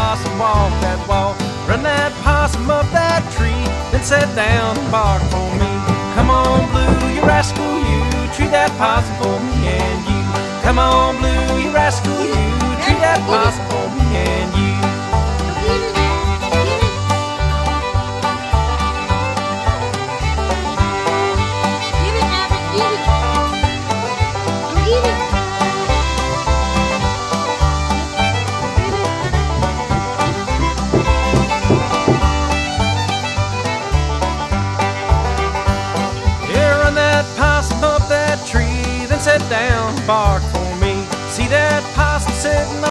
possum, walk that walk. Run that possum up that tree, then sit down and bark for me. Come on, Blue, you rascal, you treat that possum for me and you. Come on, Blue, you rascal, you treat that possum